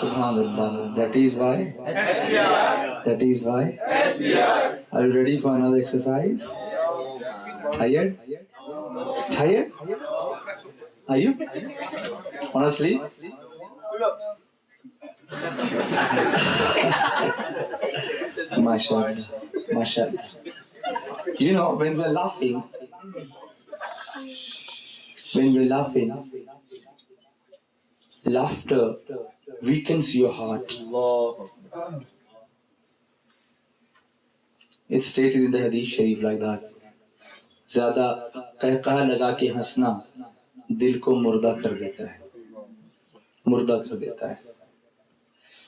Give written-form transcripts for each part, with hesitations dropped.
Subhanallah. That is why? That is why? Are you ready for another exercise? Tired? Tired? Are you? Honestly? MashaAllah. MashaAllah. You know, when we're laughing, laughter weakens your heart. It's stated in the Hadith Sharif like that. ज़्यादा कहकहा लगा के हंसना दिल को मुर्दा कर देता है, मुर्दा कर देता है.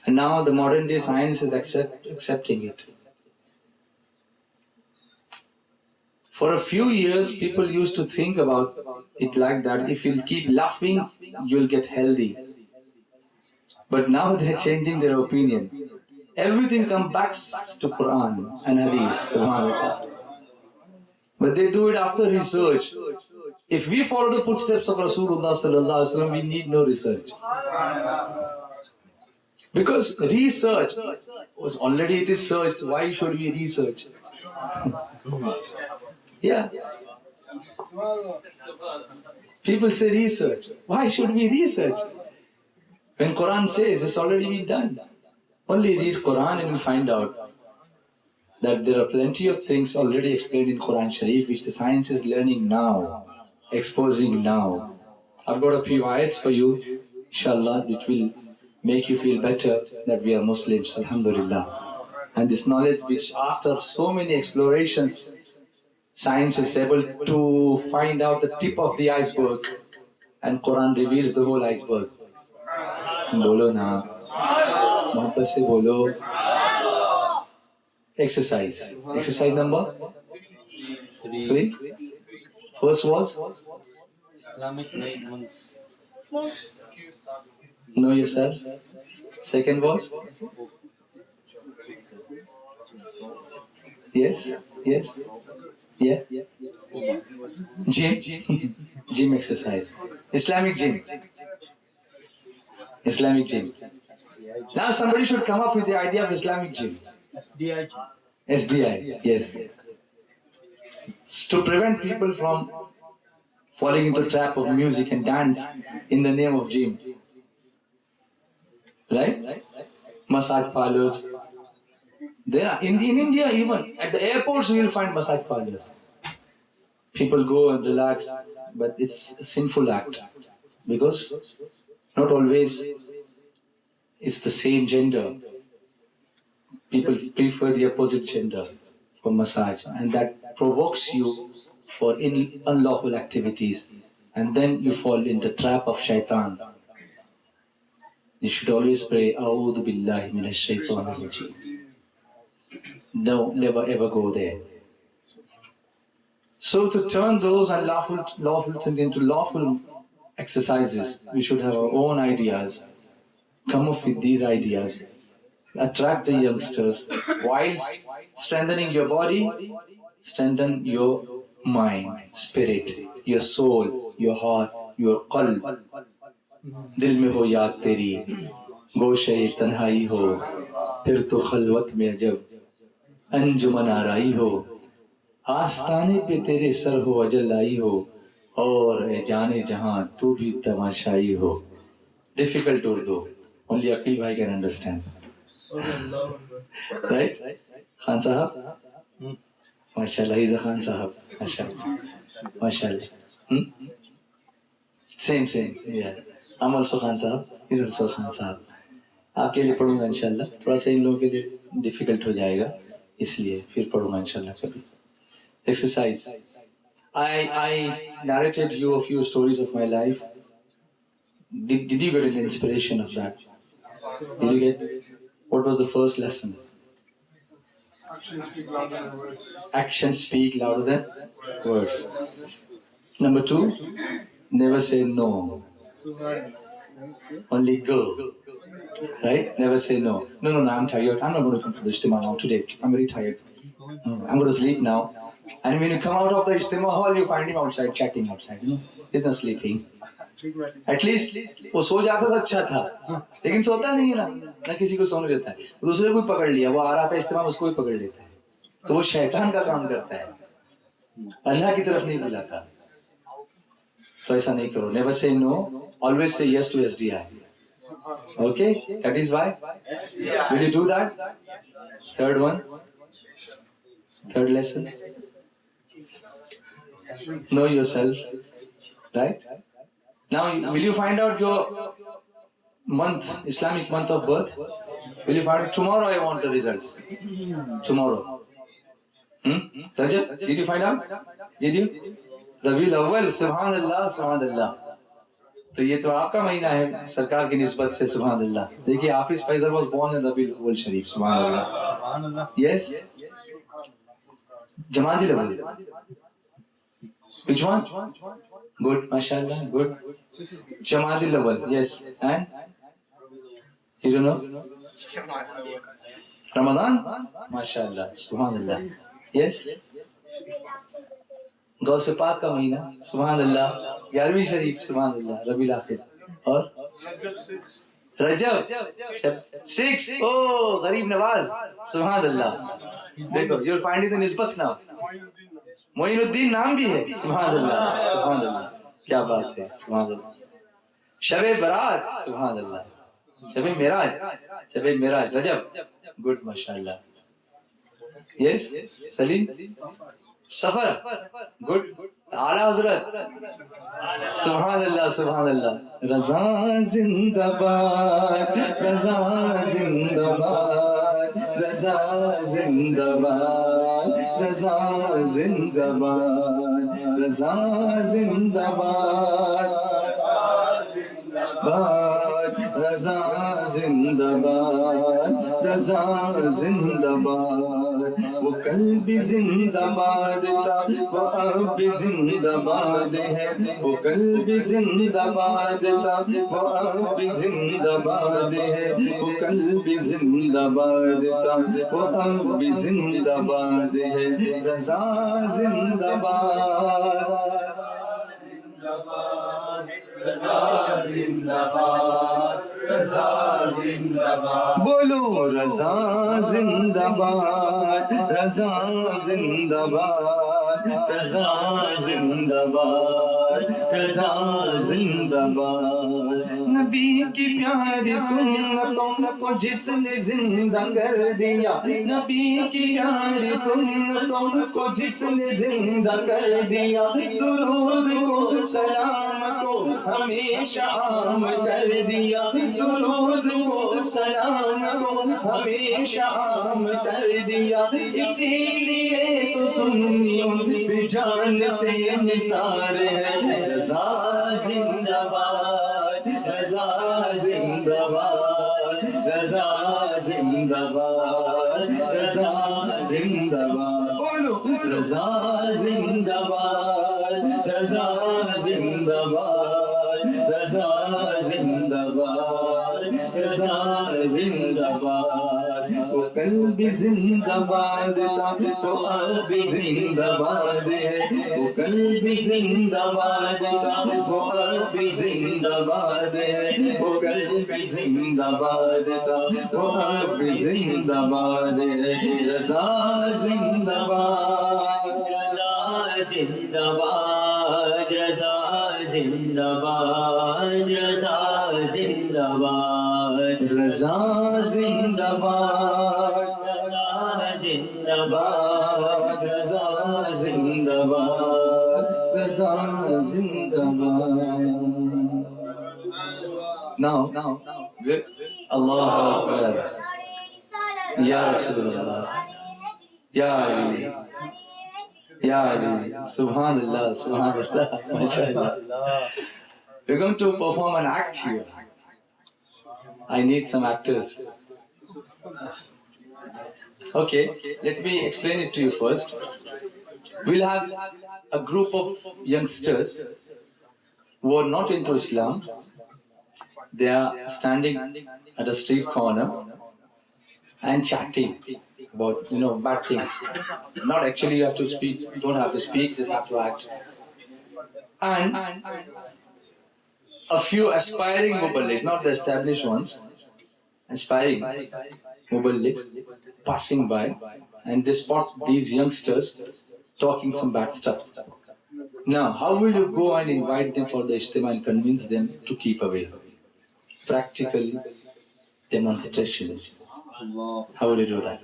And now the modern day science is accepting it. For a few years, people used to think about it like that. If you keep laughing, you'll get healthy. But now they're changing their opinion. Everything comes back to Quran and Hadith. Subhanallah. But they do it after research. If we follow the footsteps of Rasulullah Sallallahu Alaihi Wasallam, we need no research. Because research was already it is searched. Why should we research? Yeah. People say research. Why should we research? When Quran says it's already been done. Only read Quran and you'll find out that there are plenty of things already explained in Quran Sharif which the science is learning now, exposing now. I've got a few ayats for you, inshallah, which will make you feel better that we are Muslims, alhamdulillah. And this knowledge which after so many explorations, science is able to find out the tip of the iceberg and Quran reveals the whole iceberg. Bolo na, mohabbat se bolo. Exercise. Exercise number 3. First was Islamic 9 months. Know yourself. Second was yes, yes, yeah. Gym, gym exercise. Islamic gym. Islamic gym. Now somebody should come up with the idea of Islamic gym. SDI. SDI, yes. To prevent people from falling into the trap of music and dance in the name of gym. Right? Massage parlors. There are, in India even, at the airports you will find massage parlors. People go and relax, but it's a sinful act. Because not always it's the same gender. People prefer the opposite gender for massage, and that provokes you for unlawful activities, and then you fall in the trap of shaitan. You should always pray, A'udhu billahi minash shaitanir rajim. No, never ever go there. So to turn those unlawful things into lawful exercises, we should have our own ideas, come up with these ideas, attract the youngsters, whilst strengthening your body, strengthen your mind, spirit, your soul, your heart, your qalb. Dil mein ho yaad teri, goshe tanhai ho, phir to khalwat mein jab anjuman aarai ho, आस्ताने पे तेरे sir हो अजल आई हो और जाने जहां तू भी तमाशाई हो. Difficult Urdu, only Aqil bhai can understand. Right? Khan Sahab? MashaAllah, he's a Khan Sahab. MashaAllah. MashaAllah. Same, yeah. I'm also Khan Sahab, he's also Khan Sahab. आपके लिए पढ़ूंगा इंशाल्लाह. थोड़ा सा इन लोगों के लिए डिफिकल्ट हो जाएगा, इसलिए फिर पढ़ूंगा इंशाल्लाह कभी. Exercise. I narrated you a few stories of my life. Did you get an inspiration of that? Did you get? What was the first lesson? Actions speak louder than words. Number 2, never say no. Only go. Right? Never say no. No, I'm tired. I'm not going to come for the Ijtima now today. I'm very tired. I'm going to sleep now. And when you come out of the Ijtima hall, you find him outside, chatting outside. He's not sleeping. At least وہ سو جاتا تھا اچھا تھا، لیکن سوتا نہیں ہے نا، نہ کسی کو سونے دیتا ہے، دوسرے کو پکڑ لیا، وہ آ رہا تھا اجتماع، اس کو بھی پکڑ لیتا ہے، تو وہ شیطان کا کام کرتا ہے، اللہ کی طرف نہیں بلاتا. تو ایسا نہیں کرو. نیور سے نو، always say yes to SDI. Okay, that is why. Will you do that? Third one, third lesson. Know yourself, right? Now, will you find out your month, Islamic month of birth? Will you find out tomorrow? I want the results. Tomorrow. Rajab, did you find out? Did you? Rabiul Awwal, Subhanallah, Subhanallah. تو یہ تو آپ کا مہینہ ہے سرکار کی نسبت سے. سبحان اللہ. دیکھیے حافظ فیضل واز بورن ان ربیع الاول شریف. سبحان اللہ. یس. جمادی الاول. Which one? Good, mashallah, good. Jamadi الاول. Yes. And? You don't know? Ramadan? Mashallah. Subhan Allah. Yes. Ghaus Pak کا مہینہ. سبحان اللہ. 11ویں شریف. سبحان اللہ. ربیع الاخر. اور رجب 6. او غریب نواز. سبحان اللہ. دیکھو you will find it in نسبت ناؤ. معین الدین نام بھی ہے. سبحان اللہ. سبحان اللہ. کیا بات ہے. سبحان اللہ. شب برات. سبحان اللہ. شب معراج. شب معراج رجب. گڈ ماشاءاللہ. یس. سلیم. سفر. گڈ. اعلیٰ حضرت. سبحان اللہ. سبحان اللہ. رضا زندہ باد. رضا زندہ باد. رضا زندہ باد. رضا زندہ باد. رضا زندہ باد. رضا زندہ باد. رضا زندہ باد. وہ کل بھی زندہ باد تھا، وہ اب بھی زندہ باد ہے. وہ کل بھی زندہ باد تھا، وہ اب بھی زندہ باد ہے. وہ کل بھی زندہ باد تھا، وہ اب بھی زندہ باد ہے. رضا زندہ باد. رضا زندہ باد. رضا زندہ باد. بولو رضا زندہ باد. رضا زندہ باد. رضا زندہ باد. رضا زندہ باد. نبی کی پیاری سنتوں کو جس نے زندہ کر دیا. نبی کی پیاری سنتوں کو جس نے زندہ کر دیا. درود کو سلام کو ہمیشہ عام کر دیا. درود کو سلام کو ہمیشہ عام کر دیا. اسی لیے تو سنیوں پہ جان سے نثار ہے. رضا زندہ باد. رضا زندہ باد. رضا زندہ باد. رضا زندہ باد. بولو رضا زندہ باد. رضا زندہ باد. رضا زندہ باد. رضا زندہ باد. وہ کل بھی زندہ باد تھا، وہ اب بھی زندہ باد ہے. وہ کل بھی زندہ باد تھا، وہ اب بھی زندہ باد ہے. وہ کل بھی زندہ باد تھا، وہ اب بھی زندہ باد ہے. رضا زندہ باد. رضا زندہ باد. رضا زندہ باد. رضا زندہ باد. رضا زندہ باد. رضا زندہ باد. رضا زندہ باد. رضا زندہ باد. Now, اللہ اکبر. یا رسول اللہ. یا علی. یا علی. سبحان اللہ. سبحان اللہ. ماشاءاللہ. We're going to perform an act here. I need some actors. Okay, let me explain it to you first. We'll have a group of youngsters who are not into Islam. They are standing at a street corner and chatting about, bad things. Not actually you have to speak, you don't have to speak, just have to act. And a few aspiring muballighs, not the established ones, aspiring muballighs passing by, and they spot these youngsters talking some bad stuff. Now, how will you go and invite them for the ijtima and convince them to keep away? Practically, demonstration. How will you do that?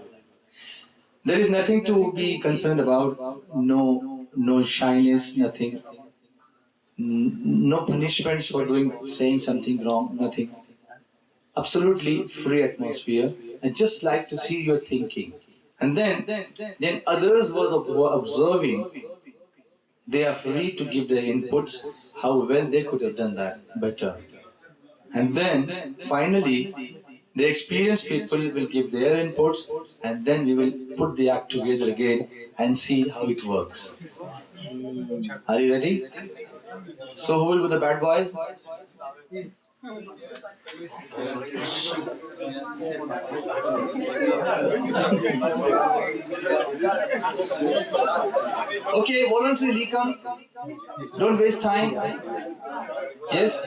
There is nothing to be concerned about, no shyness, nothing. No punishments for saying something wrong, nothing. Absolutely free atmosphere. I just like to see your thinking. And then others who are observing, they are free to give their inputs, how well they could have done that better. And then finally, the experienced people will give their inputs, and then we will put the act together again and see how it works. Are you ready? So who will be the bad boys? Okay, voluntarily come. Don't waste time. Yes?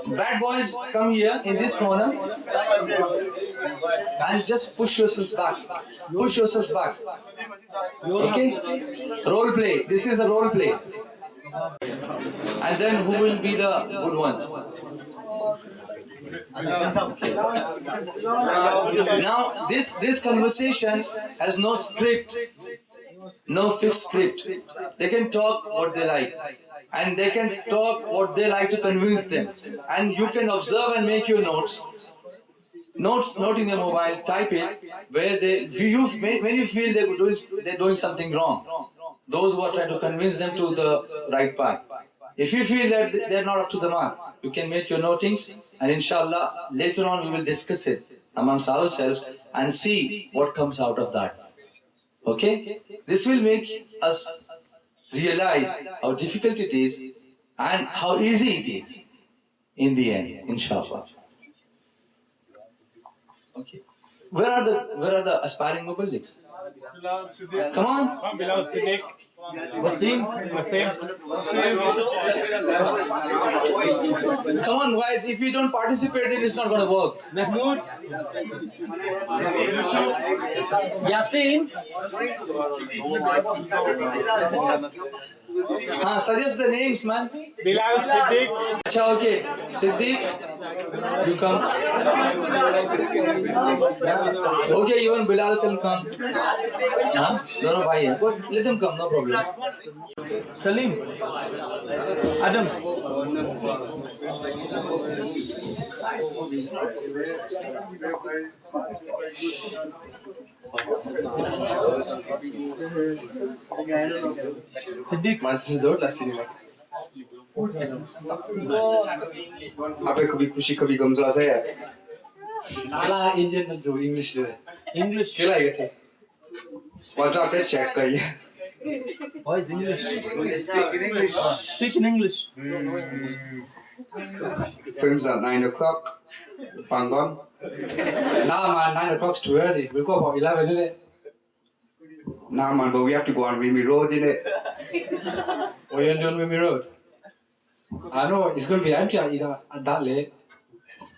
Bad boys, come here in this corner and just push yourselves back. Push yourselves back. Okay? Role play. This is a role play. And then who will be the good ones? Now, this conversation has no script, no fixed script. They can talk what they like, and they can talk what they like to convince them. And you can observe and make your notes. Note in your mobile, type it where when you feel they're doing something wrong. Those who are trying to convince them to the right path. If you feel that they're not up to the mark, you can make your notings, and inshallah later on we will discuss it amongst ourselves and see what comes out of that. Okay? This will make us realize how difficult it is and how easy it is in the end, inshallah. Okay. Where are the aspiring muballighs? Come on. Wasim. Come on, guys. If you don't participate, it is not going to work. Mahmoud. Yasin. Suggest the names, man. Bilal Siddiq. Acha, okay. Siddiq, you come. Okay, even Bilal can come. Dono bhai hai. Go, let them come, no problem. Salim. Adam. Siddiq. अबे कभी खुशी कभी गम जो आसा है Ala Indian जो English जो English. क्या लगे थे WhatsApp पे चेक करिए What is English? Speak in English. Films at 9 o'clock bang on Nah man, 9 o'clock's too early. We'll go about 11, isn't it? nah man but we have to go on Remy Road innit What are you doing with me road? I know, it's going to be empty at that late.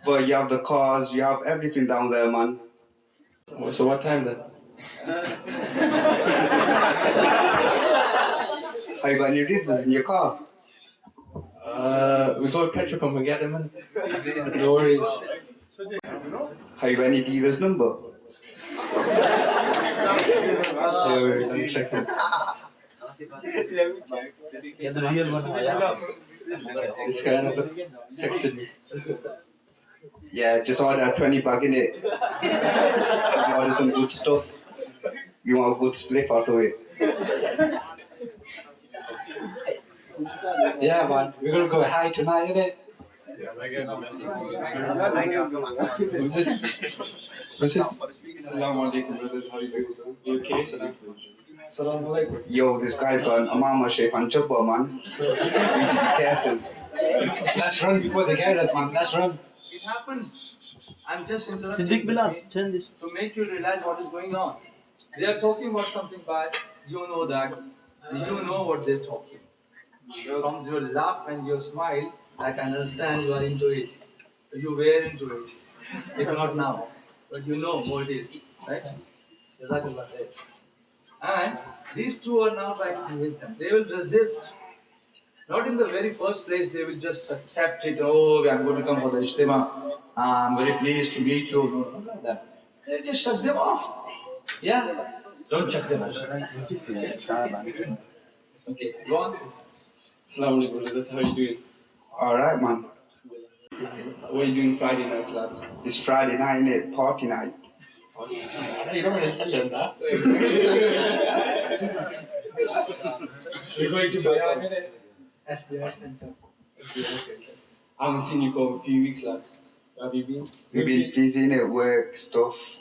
but you have the cars you have everything down there man So what time then? have you got any distance in your car We go to petrol pump and get them in. No worries. have you got any dealer's number Yeah, wait, let me check it. Get the real one. This guy texted me. yeah just order 20 bag in it order some good stuff you want a good spliff out of it Yeah, man, we're gonna go high tonight, innit? Who's this? Assalamu alaikum, brothers. How are you doing, sir? You okay, sir? Assalamu alaikum. yo this guy's got an Amama shape and jabba man you need to be careful Let's run before they get us, man. Let's run. It happens. I'm just interrupting Siddiq Bilal, turn this. to make you realize what is going on. They are talking about something bad. You know that. You know what they're talking. From your laugh and your smile, I can understand you are into it. You were into it. If not now. But you know what it is. Right? Jazakallah khair. And these two are now trying to convince them. They will resist. Not in the very first place, they will just accept it. Oh, I'm going to come for the ijtima. I'm very pleased to meet you. No, not like that. They just shut them off. Yeah? Don't shut them off. Okay, go on. Assalamu alaikum, brothers. How are you doing? Alright, man. What are you doing Friday nights, lads? It's Friday night, innit? Party night. You don't want to tell them that. We're going to SBI Center. I haven't seen you for a few weeks, lads. Have you been? We've been busy, innit? Work, stuff.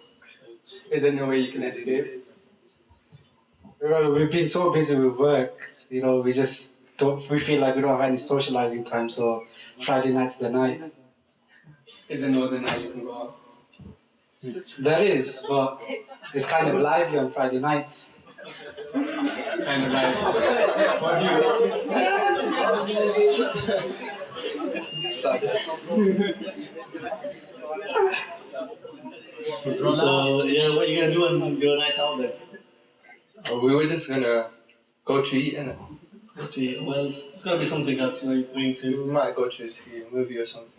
Is there no way you can escape? Well, we've been so busy with work, you know, we feel like we don't have any socializing time, so Friday night's the night. Is there no other night you can go out? There is, but it's kind of lively on Friday nights. Kind of lively. What do you So, yeah, what are you going to do on your night out then? We were just gonna go to eat, innit? Well, it's got to be something else, you know, you're going to. We might go to see a movie or something.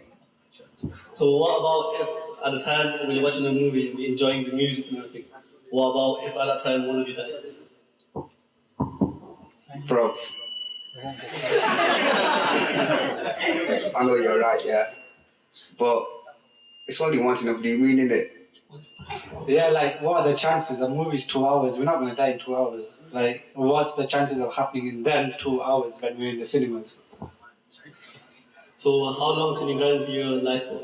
So what about if at the time when you're watching the movie and you're enjoying the music and everything, what about if at that time one of you dies? Bro. I know you're right, yeah. But it's only once in a blue moon, innit? Yeah, like, what are the chances? A movie's 2 hours, we're not gonna die in 2 hours. Like, what's the chances of happening in them 2 hours when we're in the cinemas? So how long can you guarantee your life for?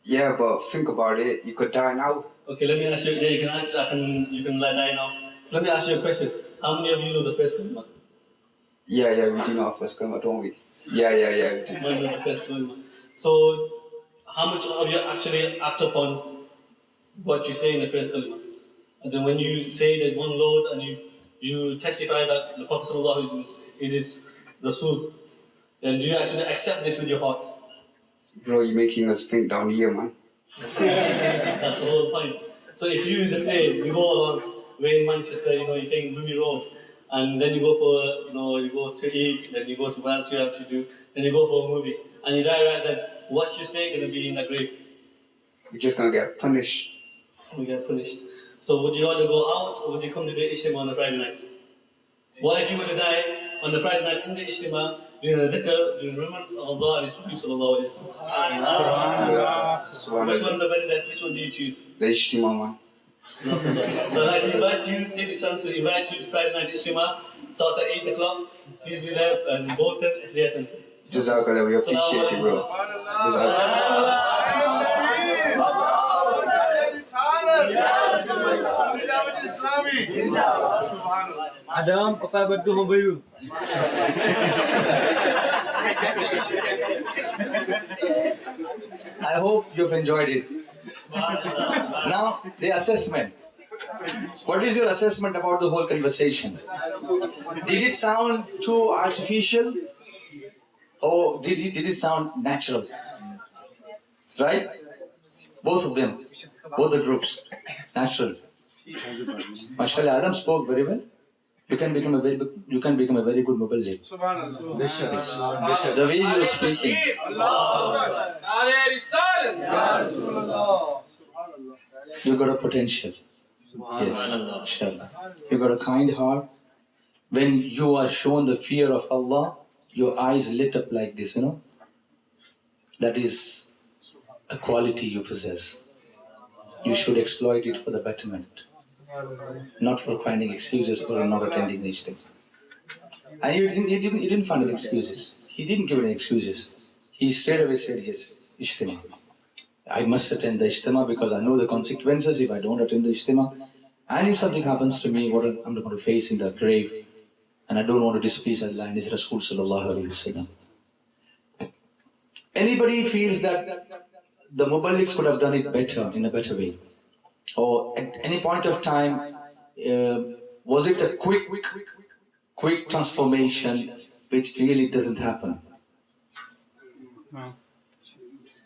Yeah, but think about it, you could die now. Okay, let me ask you, yeah, you can ask, you can like die now. So let me ask you a question. How many of you know the first kalima? Yeah, we do know our first kalima, don't we? Yeah, we do. One know the first kalima. So how much of you actually act upon what you say in the first kalima? As in when you say there's one Lord and you testify that the Prophet ﷺ is his Rasul, then do you actually accept this with your heart? Bro, you're making us think down here, man. That's the whole point. So if you just say, you go along, we're in Manchester, you know, you're saying Ruby Road, and then you go for, you know, you go to eat, then you go to what else you actually do, then you go for a movie, and you die right then, what's your stake going to be in that grave? We're just gonna get punished. We get punished. So would you rather go out, or would you come to the Ijtima on a Friday night? What if you were to die on the Friday night in the Ijtima, doing the dhikr, doing remembrance of Allah and His Prophet Sal-Allahu Alaihi Wasallam? Which one's the better death? Which one do you choose? The ijtima, man. So I'd like to invite you, take the chance to invite you to Friday night Ijtima. Starts at 8 o'clock. Please be there in Bolton, Alaihe Center. Jazakallah, we appreciate it, bro. Adam, pakai baju biru. I hope you've enjoyed it. Now, the assessment. What is your assessment about the whole conversation? Did it sound too artificial? Or did it sound natural? Right? Both of them. Both the groups. Natural. MashaAllah, Adam spoke very well. You can become a very good muballigh. The way you are speaking. You got a potential. Yes, inshallah. You got a kind heart. When you are shown the fear of Allah, your eyes lit up like this, you know. That is a quality you possess. You should exploit it for the betterment, not for finding excuses for not attending these things. And he didn't find any excuses. He didn't give any excuses. He straight away said, yes, Ijtima. I must attend the Ijtima because I know the consequences if I don't attend the Ijtima. And if something happens to me, what I'm going to face in the grave. And I don't want to displease Allah and His Rasul Sal-Allahu Alaihi Wasallam. Anybody feels that the Muballighs could have done it better, in a better way? Or at any point of time, was it a quick transformation? which really doesn't happen.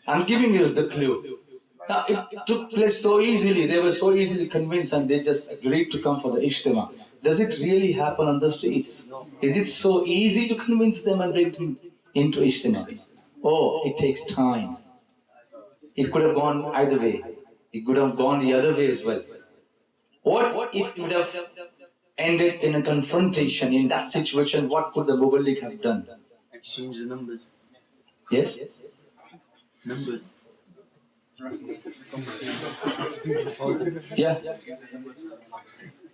I'm giving you the clue. Now, it took place so easily, they were so easily convinced and they just agreed to come for the Ijtima. Does it really happen on the streets? Is it so easy to convince them and bring them into Ijtima? Oh, it takes time. It could have gone either way. It could have gone the other way as well. What if it would have ended in a confrontation? In that situation, what could the Mughal League have done? Exchange the numbers. Yes? Numbers. Yeah.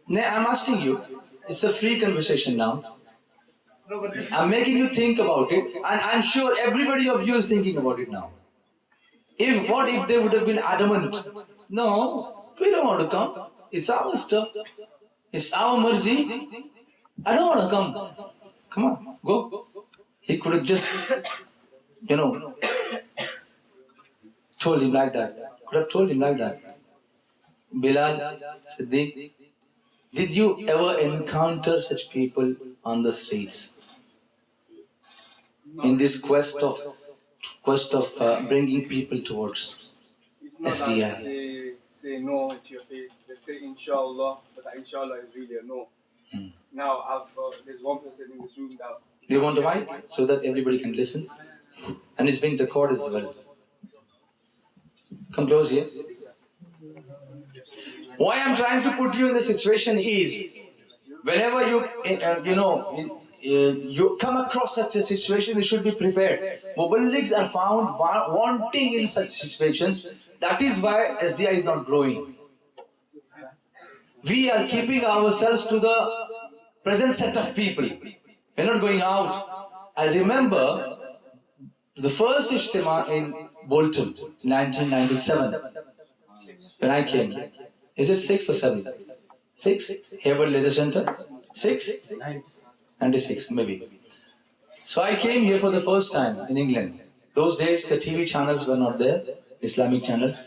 Now, I'm asking you, it's a free conversation now. I'm making you think about it, and I'm sure everybody of you is thinking about it now. What if they would have been adamant? No, we don't want to come. It's our stuff. It's our marzi. I don't want to come. Come on, go. He could have just, told him like that. Could have told him like that. Bilal, Siddiq, did you ever encounter such people on the streets? In this quest of bringing people towards It's not SDI. that they say no to your face. They say inshallah, but that inshallah is really a no. Now, there's one person in this room that. Do you want a mic so that everybody can listen? And it's being recorded as well. Come close here. Why I'm trying to put you in the situation is, whenever you come across such a situation, you should be prepared. Muballighs are found wanting in such situations. That is why SDI is not growing. We are keeping ourselves to the present set of people. We're not going out. I remember the first Ijtima in Bolton, 1997, when I came. Is it 6 or 7? 6? Hayward Leisure Center? 6? 96, maybe. So I came here for the first time in England. Those days the TV channels were not there, Islamic channels.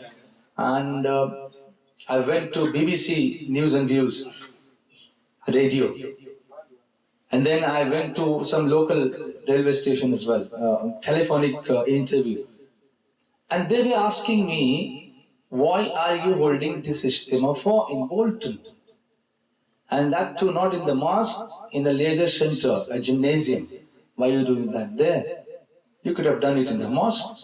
And I went to BBC News and Views, radio. And then I went to some local railway station as well, telephonic interview. And they were asking me, why are you holding this Ijtima for in Bolton? And that too not in the mosque, in the leisure center, a gymnasium. Why are you doing that there? You could have done it in the mosque.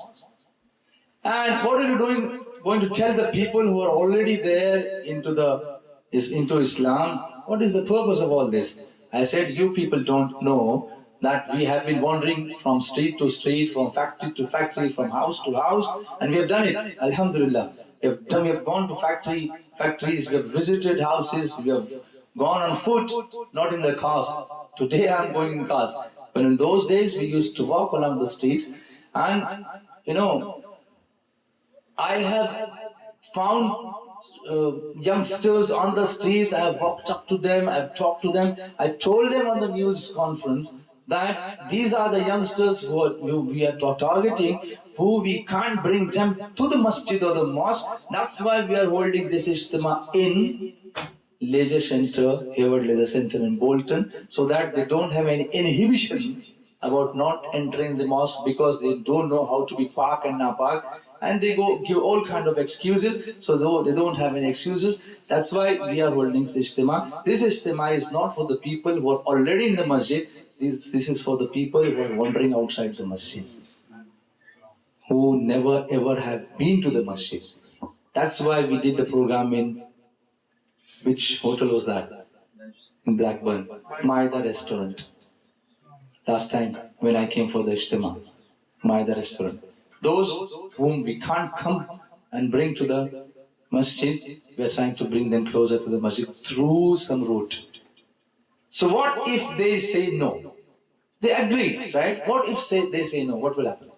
And what are you doing? Going to tell the people who are already there into Islam, what is the purpose of all this? I said, you people don't know that we have been wandering from street to street, from factory to factory, from house to house, and we have done it, alhamdulillah. We have gone to factories, we have visited houses, we have gone on foot, not in the cars. Today I am going in cars. But in those days we used to walk along the streets, and I have found youngsters on the streets. I have walked up to them, I have talked to them. I told them on the news conference that these are the youngsters who we are targeting, who we can't bring them to the masjid or the mosque. That's why we are holding this Ijtima in Leisure Center, Hayward Leisure Center in Bolton, so that they don't have any inhibition about not entering the mosque because they don't know how to be park and not park. And they go give all kind of excuses, so though they don't have any excuses, that's why we are holding this Ijtima. This Ijtima is not for the people who are already in the masjid, this is for the people who are wandering outside the masjid, who never ever have been to the masjid. That's why we did the program in, which hotel was that? In Blackburn, Maida Restaurant. Last time when I came for the Ijtima, Maida Restaurant. Those whom we can't come and bring to the masjid, we are trying to bring them closer to the masjid through some route. So what if they say no? They agree, right? What if they say no? What will happen?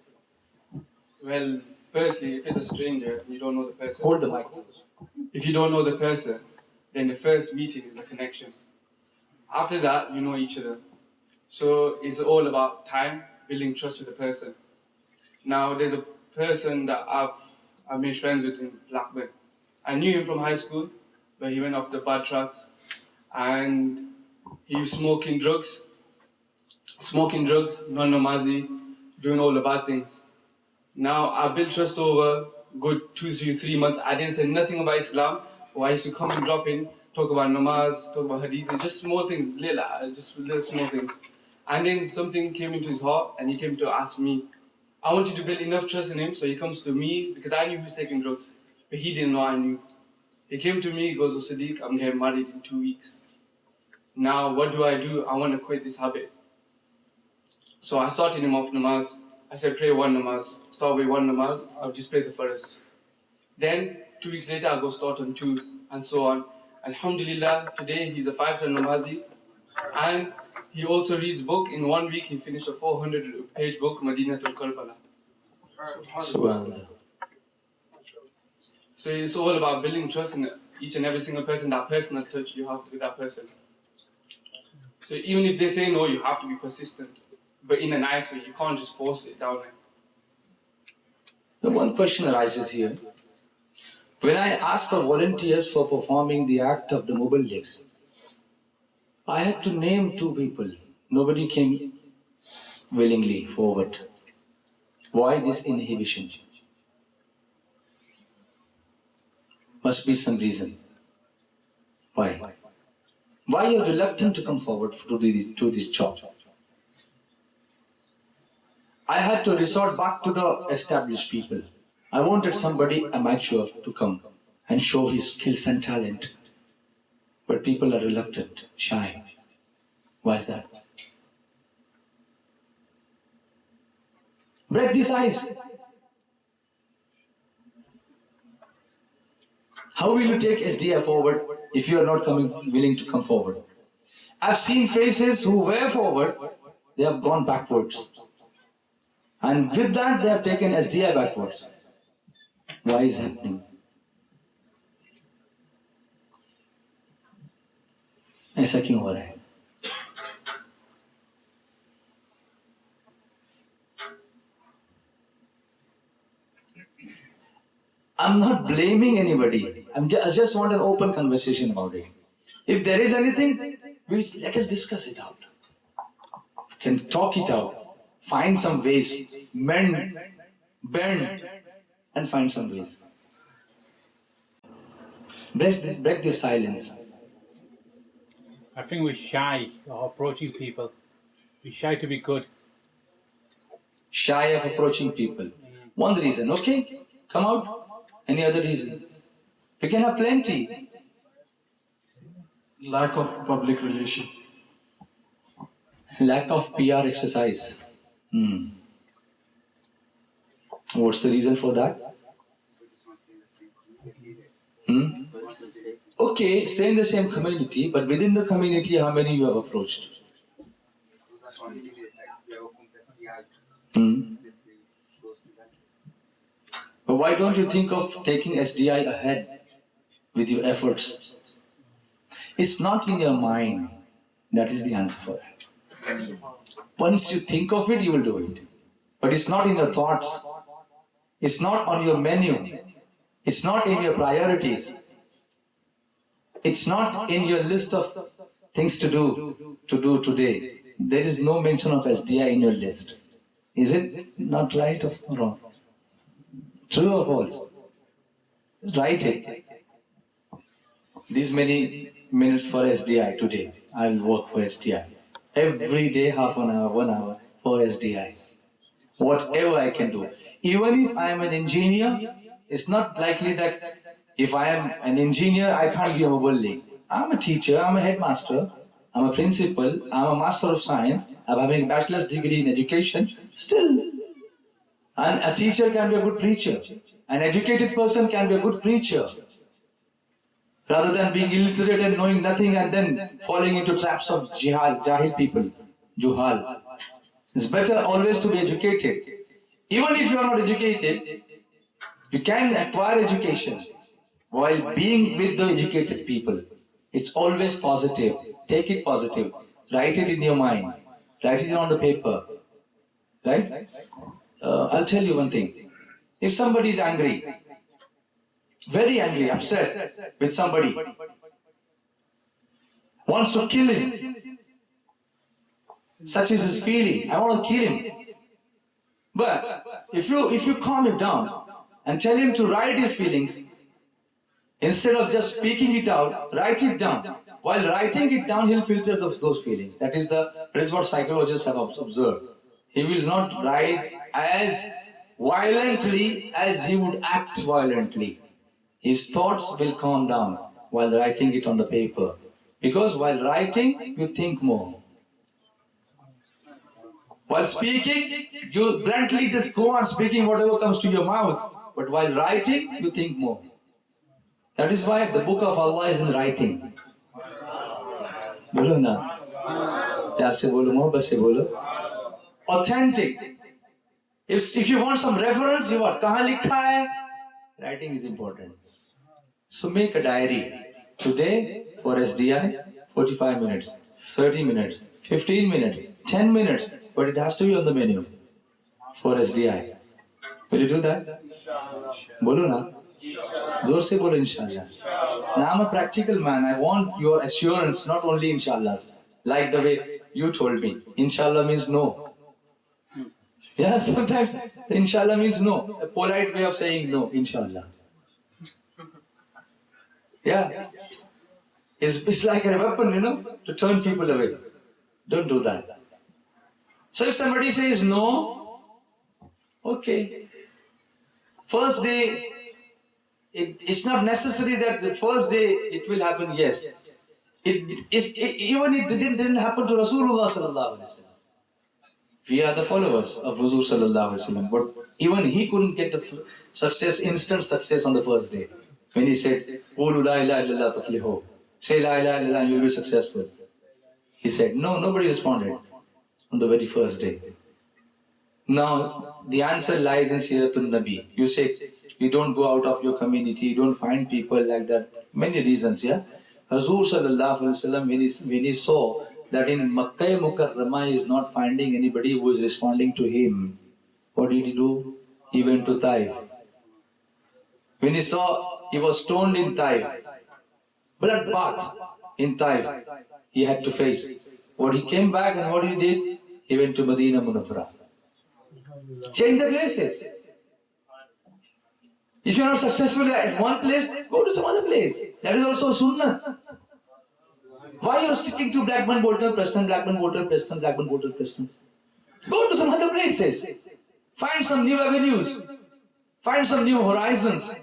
Well, firstly, if it's a stranger and you don't know the person. Hold the mic. If you don't know the person, then the first meeting is a connection. After that, you know each other. So it's all about time, building trust with the person. Now, there's a person that I've made friends with in Blackburn. I knew him from high school, but he went off the bad tracks and he was smoking drugs. smoking drugs, non-namazi, doing all the bad things. Now, I built trust over good 2 to 3 months. I didn't say nothing about Islam, or I used to come and drop in, talk about namaz, talk about hadith, just small things, just little small things. And then something came into his heart, and he came to ask me. I wanted to build enough trust in him, so he comes to me, because I knew he was taking drugs, but he didn't know I knew. He came to me, he goes, "Oh Sadiq, I'm getting married in 2 weeks. Now, what do? I want to quit this habit." So I started him off namaz. I said, pray one namaz. Start with one namaz, I'll just pray the first. Then, 2 weeks later, I'll go start on 2, and so on. Alhamdulillah, today he's a 5-time namazi, and he also reads book. In 1 week, he finished a 400-page book, Madinatul Karbala. Subhanallah. So it's all about building trust in each and every single person, that personal touch you have with that person. So even if they say no, you have to be persistent, but in a nice way. You can't just force it down there. The one question arises here. When I asked for volunteers for performing the act of the muballighs, I had to name 2 people. Nobody came willingly forward. Why this inhibition? Must be some reason. Why? Why you're reluctant to come forward to this job? I had to resort back to the established people. I wanted somebody amateur to come and show his skills and talent. But people are reluctant, shy. Why is that? Break this ice. How will you take SDI forward if you are not willing to come forward? I've seen faces who were forward, they have gone backwards. And with that, they have taken SDI backwards. Why is happening? ऐसा क्यों हो रहा है? I'm not blaming anybody. I just want an open conversation about it. If there is anything, let us discuss it out. We can talk it out. Find some ways. Mend, bend, and find some ways. Break this silence. I think we're shy of approaching people. We're shy to be good. Shy of approaching people. One reason, okay? Come out. Any other reason? We can have plenty. Lack of public relation. Lack of PR exercise. What's the reason for that? Okay, stay in the same community, but within the community, how many you have approached? But why don't you think of taking SDI ahead with your efforts? It's not in your mind. That is the answer for it. Once you think of it, you will do it. But it's not in your thoughts. It's not on your menu. It's not in your priorities. It's not in your list of things to do today. There is no mention of SDI in your list. Is it not right or wrong? True or false? Write it. These many minutes for SDI today. I will work for SDI. Every day, half an hour, 1 hour for SDI. Whatever I can do. Even if I am an engineer, it's not likely that if I am an engineer, I can't be a muballigh. I'm a teacher, I'm a headmaster, I'm a principal, I'm a master of science, I'm having a bachelor's degree in education, still. And a teacher can be a good preacher. An educated person can be a good preacher. Rather than being illiterate and knowing nothing and then falling into traps of jahil people, juhal. It's better always to be educated. Even if you are not educated, you can acquire education while being with the educated people. It's always positive. Take it positive. Write it in your mind. Write it on the paper. Right? I'll tell you one thing. If somebody is angry, very angry, upset with somebody, wants to kill him, Such is his feeling. I want to kill him. But if you calm him down and tell him to write his feelings, instead of just speaking it out, write it down. While writing it down, he'll filter those feelings. That is what psychologists have observed. He will not write as violently as he would act violently. His thoughts will calm down while writing it on the paper. Because while writing, you think more. While speaking, you bluntly just go on speaking whatever comes to your mouth. But while writing, you think more. That is why the book of Allah is in writing. Bolo na. Pyar se bolo, mohabbat se bolo. Authentic. If you want some reference, you want kahan likha hai? Writing is important. So make a diary. Today for SDI, 45 minutes, 30 minutes, 15 minutes, 10 minutes. But it has to be on the menu for SDI. Will you do that? Bolo na. Zor se bolo inshallah. Now I'm a practical man. I want your assurance, not only inshallah. Like the way you told me. Inshallah means no. Yeah, sometimes inshallah means no. A polite way of saying no, inshallah. Yeah. It's like a weapon, to turn people away. Don't do that. So if somebody says no, okay. First day, it's not necessary that the first day it will happen, yes. Even it didn't happen to Rasulullah Sallallahu Alaihi Wasallam. We are the followers of Huzur Sallallahu Alaihi Wasallam. But even he couldn't get the instant success on the first day. When he said, Qulu la ilaha illallah tuflihu. Say la ilaha illallah and you'll be successful. He said, no, nobody responded on the very first day. Now, the answer lies in Milad-un-Nabi. You say, you don't go out of your community, you don't find people like that. Many reasons, yeah? Huzur Sallallahu Alaihi Wasallam, when he saw that in Makkah Mukarramah he is not finding anybody who is responding to him, what did he do? He went to Taif. When he saw he was stoned in Taif, bloodbath in Taif, he had to face. What he came back and what he did? He went to Medina Munawwara. Change the places. If you are not successful at one place, go to some other place. That is also Sunnah. Why you are sticking to Blackburn, Bolton, Preston, Blackburn, Bolton, Preston, Blackburn, Bolton, Preston? Go to some other places. Find some new avenues. Find some new horizons.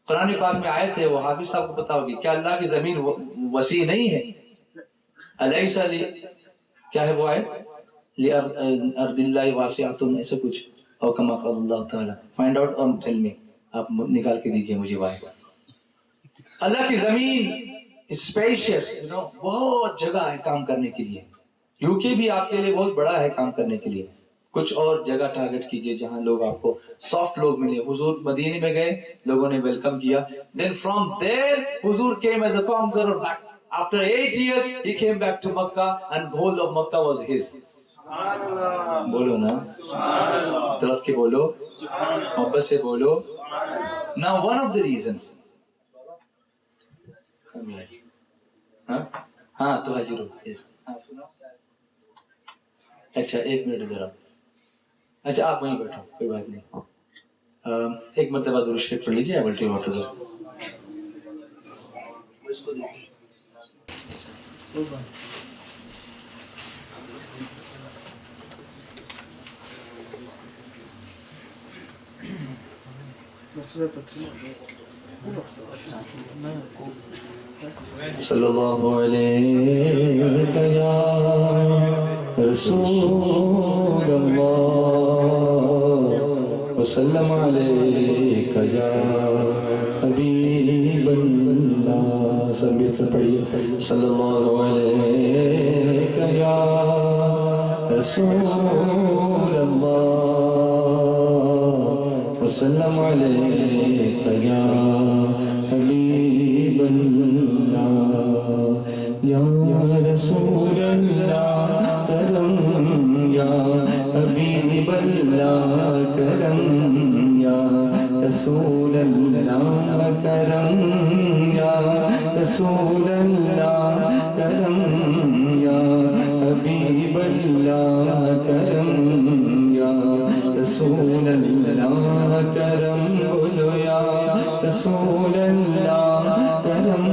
Quran पाक में आयत है, वो हाफिज साहब को पता होगी, क्या अल्लाह की जमीन वसी नहीं है? अलैसा ली, क्या है वो आयत? li ardillahi wasi'atun, ऐसा कुछ, और कमा क़ाल अल्लाह ताला. Find out and tell me. आप निकाल के दीजिए मुझे वाय. अल्लाह की जमीन स्पेशियस, बहुत जगह है काम करने के लिए. यूके भी आपके लिए बहुत बड़ा है काम करने के लिए. कुछ और जगह टारगेट कीजिए जहां लोग आपको सॉफ्ट लोग मिले. हुजूर मदीने में गए, लोगों ने वेलकम किया. Then from there Hazur came as a conqueror back. After 8 years he came back to Makkah and the whole of Makkah was his. बोलो ना, तरफ के बोलो, मोहब्बत से बोलो. Now one of the reasons. Come here. हाँ तो हाजिर हो. Yes. अच्छा एक मिनट इधर आओ. अच्छा आप वहीं बैठो, कोई बात नहीं. एक मरतबा दुरूद शरीफ पढ़ लीजिए. I will tell you what to do. सल्लल्लाहु अलैहि या रसूल अल्लाह वसल्लम अलैका या हबीब अल्लाह. सब मिलकर पढ़िए. सल्लल्लाहु अलैहि या रसूल अल्लाह वसल्लम अलैका या हबीब अल्लाह. या रसूल अल्लाह करम, या हबीब अल्लाह करम, या रसूल अल्लाह करम, या रसूल अल्लाह करम, या اللہ کرم بولو یا رسول اللہ کرم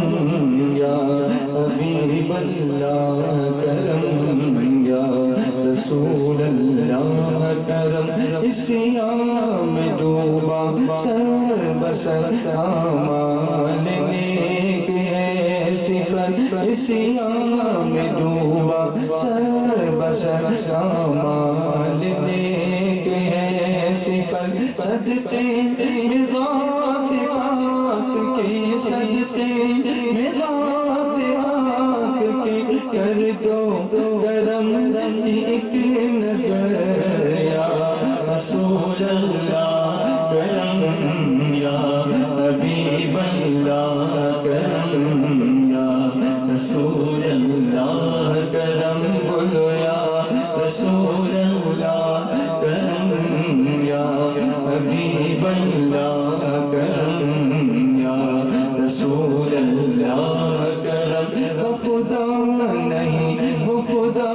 یا حبیب اللہ کرم یا رسول اللہ کرم اس یام میں ڈوبا سر بسر اعمال نیک ہے صفت اس یام میں ڈوبا سر بسر اعمال نیک ہے صفت صدقے میں غاث پاک کے صدقے میں غاث پاک کے کر دو کرم کی ایک نظر یا رسول اللہ کرم یا حبیب اللہ کرم یا رسول اللہ کرم بولو یا رسول اللہ کرم یا حبیب اللہ کرم یا رسول اللہ کرم وہ خدا نہیں وہ خدا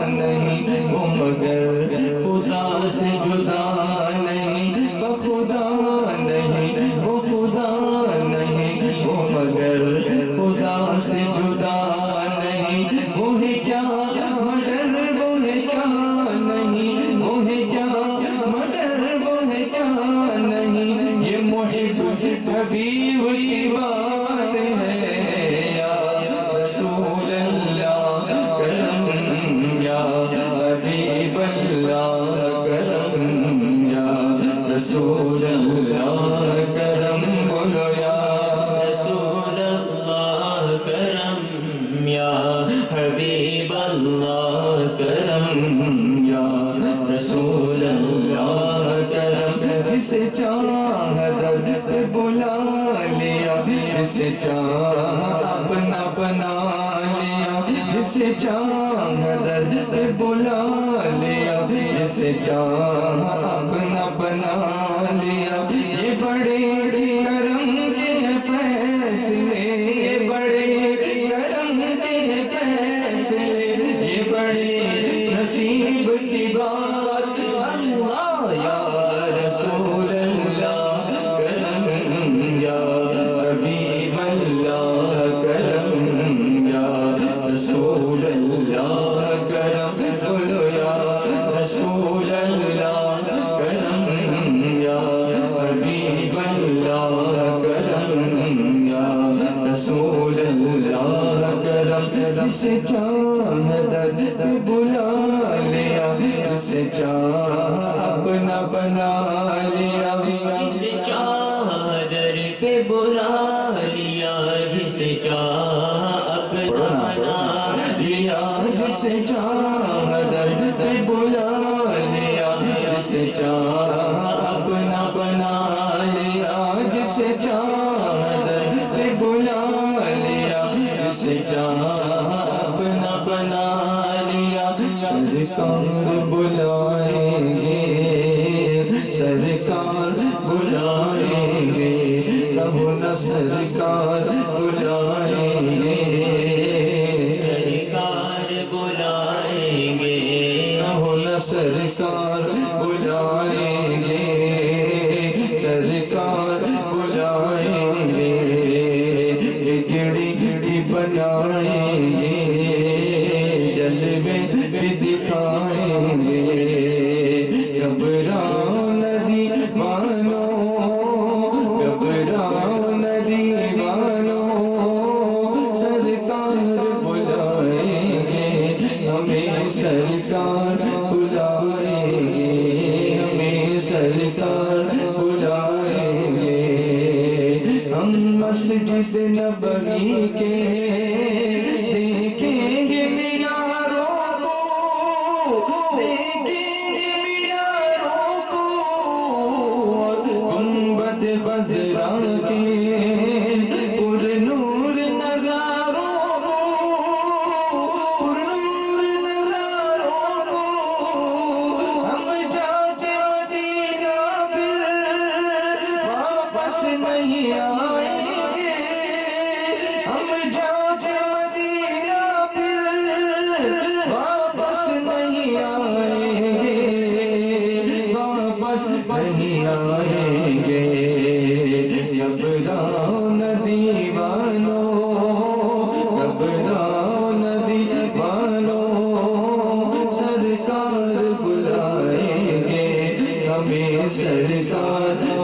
نہیں وہ مگر خدا سے جدا نہیں وہ خدا نہیں وہ خدا نہیں وہ مگر خدا سے جدا نہیں وہ ہے کیا مگر وہ ہے کیا نہیں وہ ہے کیا مگر وہ ہے کیا نہیں یہ محب حبیب کی بات ہے یا رسول اللہ کرم یا حبیب اللہ کرم یا رسول اللہ کرم بولو یا رسول اللہ کرم یا حبیب اللہ کرم یا رسول اللہ کرم جسے چاہ در پہ بلا لیا جسے چاہ اپنا بنا لیا جسے چاہ در پہ بلا لیا جسے چاہ اپنا بنا لیا یہ بڑے کرم کے فیصلے یہ بڑے کرم کے فیصلے یہ بڑے نصیب کی بات اللہ یا رسول اللہ کرم یا حبیب اللہ کرم یا رسول اللہ کرم بولو یا رسول اللہ کرم یا حبیب اللہ کرم یا رسول اللہ کرم جسے چاہ در پہ بلا لیا جسے چاہ اپنا بنا لیا جسے چاہ در پہ بلا لیا جسے چاہ اپنا بنا لیا جسے چاہ در پہ بلا لیا جسے چاہ اپنا بنا لیا جسے چاہ در پہ بلا لیا جسے چاہ اپنا بنا لیا سرکار بلائیں گے سرکار بلائیں گے کہو نہ سرکار بلائیں گے سرکار بلائیں گے کہو نہ سرکار بلائیں گے سرکار بلائیں گے گڑی گڑی بنائیں گے جلوے بھی دکھائیں گے گھبراؤ نہ دیوانو گھبراؤ نہ دیوانو سرکار بلائیں گے ہمیں سرکار بلائیں گے ہمیں سرکار بلائیں گے ہم مسجد نبوی کے دیکھیں گے میناروں کو دیکھیں گے میناروں کو گنبد خضرا کے پر نور نظاروں کو پر نور نظاروں کو ہم جاتے مدینہ پھر واپس نہیں آئیں گے ہم جاتے مدینہ پھر واپس نہیں آئیں گے واپس نہیں बुलाएंगे हमें सरकार